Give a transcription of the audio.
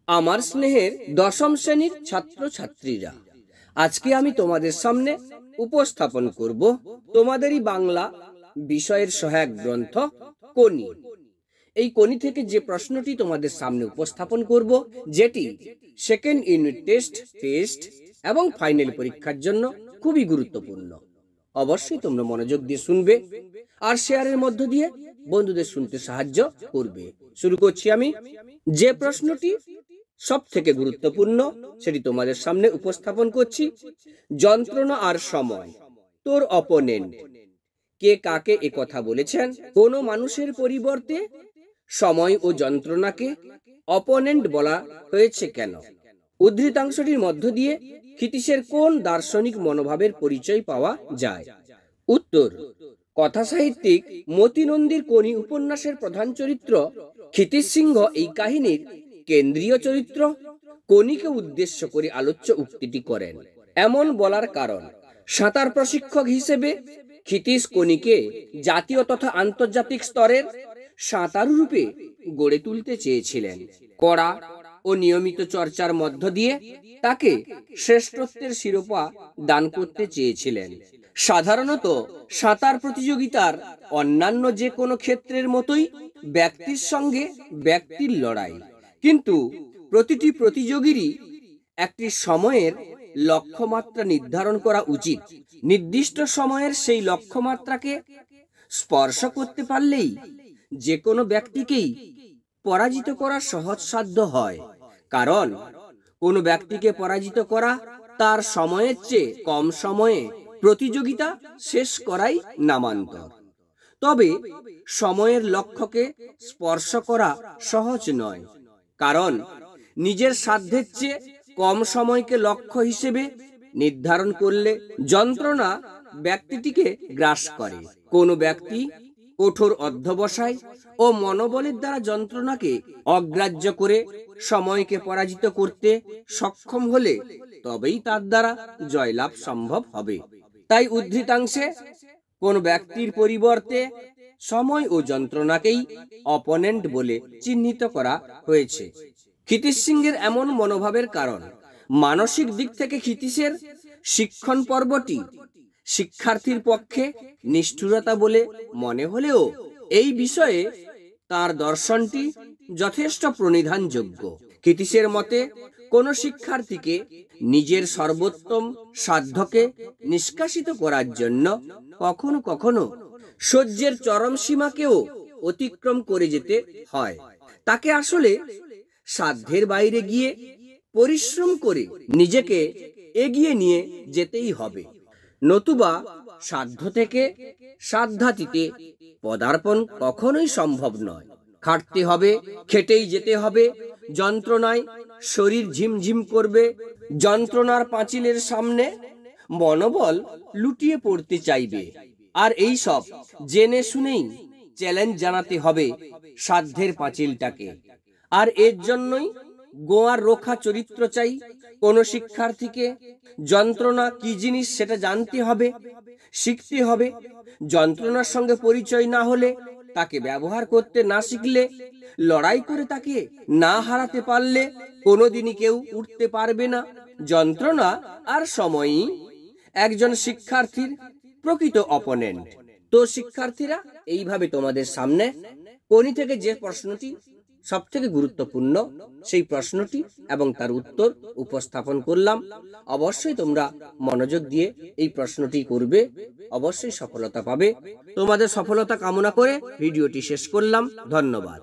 আমার স্নেহের দশম শ্রেণীর ছাত্রছাত্রীরা, আজকে আমি তোমাদের সামনে উপস্থাপন করব তোমাদেরই বাংলা বিষয়ের সহায়ক গ্রন্থ কোনি। এই কোনি থেকে যে প্রশ্নটি তোমাদের সামনে উপস্থাপন করব, যেটি সেকেন্ড ইউনিট টেস্ট এবং ফাইনাল পরীক্ষার জন্য খুবই গুরুত্বপূর্ণ। অবশ্যই তোমরা মনোযোগ দিয়ে শুনবে আর শেয়ারের মধ্য দিয়ে বন্ধুদের শুনতে সাহায্য করবে। শুরু করছি আমি। যে প্রশ্নটি সব থেকে গুরুত্বপূর্ণ সেটি তোমাদের সামনে উপস্থাপন করছি। যন্ত্রণা আর সময়, তোর অপোনেন্ট। কে কাকে এ কথা বলেছেন? কোনো মানুষের পরিবর্তে সময় ও যন্ত্রণাকে অপোনেন্ট বলা হয়েছে কেন? উদ্ধৃতাংশটির মধ্য দিয়ে ক্ষিতীশের কোন দার্শনিক মনোভাবের পরিচয় পাওয়া যায়? উত্তর, কথা সাহিত্যিক মতি নন্দীর কোনি উপন্যাসের প্রধান চরিত্র ক্ষিতীশ সিংহ এই কাহিনীর কেন্দ্রীয় চরিত্র। কোনিকে উদ্দেশ্য করে আলোচ্য উক্তিটি করেন। এমন বলার কারণ, সাঁতার প্রশিক্ষক হিসেবে ক্ষিতীশ কোনিকে জাতীয় তথা আন্তর্জাতিক স্তরের সাঁতারু রূপে গড়ে তুলতে চেয়েছিলেন। কড়া ও নিয়মিত চর্চার মধ্য দিয়ে তাকে শ্রেষ্ঠত্বের শিরোপা দান করতে চেয়েছিলেন। সাধারণত সাঁতার প্রতিযোগিতার অন্যান্য যে কোনো ক্ষেত্রের মতোই ব্যক্তির সঙ্গে ব্যক্তির লড়াই, কিন্তু প্রতিটি প্রতিযোগীরই একটি সময়ের লক্ষ্যমাত্রা নির্ধারণ করা উচিত। নির্দিষ্ট সময়ের সেই লক্ষ্যমাত্রাকে স্পর্শ করতে পারলেই যে কোনো ব্যক্তিকেই পরাজিত করা সহজসাধ্য হয়, কারণ কোনো ব্যক্তিকে পরাজিত করা তার সময়ের চেয়ে কম সময়ে প্রতিযোগিতা শেষ করাই নামান্তর। তবে সময়ের লক্ষ্যকে স্পর্শ করা সহজ নয়, কারণ নিজের সাধ্যের চেয়ে কম সময়কে লক্ষ্য হিসেবে নির্ধারণ করলে যন্ত্রণা ব্যক্তিটিকে গ্রাস করে। কোনো ব্যক্তি কঠোর অধ্যবসায় ও মনোবলের দ্বারা যন্ত্রণাকে অগ্রাহ্য করে সময়কে পরাজিত করতে সক্ষম হলে তবেই তার দ্বারা জয়লাভ সম্ভব হবে। তাই উদ্ধৃতাংশে কোন ব্যক্তির পরিবর্তে সময় ও যন্ত্রণাকেই অপোনেন্ট বলে চিহ্নিত করা হয়েছে। ক্ষিতীশ সিংহের এমন মনোভাবের কারণ, মানসিক দিক থেকে ক্ষিতীশের শিক্ষণ পর্বটি শিক্ষার্থীর পক্ষে নিষ্ঠুরতা বলে মনে হলেও এই বিষয়ে তার দর্শনটি যথেষ্ট প্রণিধানযোগ্য। ক্ষিতীশের মতে কোন শিক্ষার্থীকে নিজের সর্বোত্তম সাধ্যকে নিষ্কাশিত করার জন্য কখনো কখনো সহ্যের চরম সীমাকেও অতিক্রম করে যেতে হয়। তাকে আসলে সাধ্যের বাইরে গিয়ে পরিশ্রম করে নিজেকে এগিয়ে নিয়ে যেতেই হবে, নতুবা সাধ্য থেকে সাধ্যাতীতে পদার্পণ কখনোই সম্ভব নয়। খাটতে হবে, খেটেই যেতে হবে। যন্ত্রণায় শরীর ঝিমঝিম করবে, যন্ত্রণার পাঁচিলের সামনে মনোবল লুটিয়ে পড়তে চাইবে। আর এই সব জেনে শুনেই চ্যালেঞ্জ জানাতে হবে সাধ্যের পাঁচিলটাকে। আর এর জন্যই গোয়ার রোখা চরিত্র চাই। কোন শিক্ষার্থীকে যন্ত্রণা কি জিনিস সেটা জানতে হবে, শিখতে হবে। যন্ত্রণার সঙ্গে পরিচয় না হলে, তাকে ব্যবহার করতে না শিখলে, লড়াই করে তাকে না হারাতে পারলে কোনোদিনই কেউ উঠতে পারবে না। যন্ত্রণা আর সময়ই একজন শিক্ষার্থীর প্রকৃত অপোনেন্ট। তো শিক্ষার্থীরা, এইভাবে তোমাদের সামনে কোনি থেকে যে প্রশ্নটি সব থেকে গুরুত্বপূর্ণ সেই প্রশ্নটি এবং তার উত্তর উপস্থাপন করলাম। অবশ্যই তোমরা মনোযোগ দিয়ে এই প্রশ্নটি করবে, অবশ্যই সফলতা পাবে। তোমাদের সফলতা কামনা করে ভিডিওটি শেষ করলাম। ধন্যবাদ।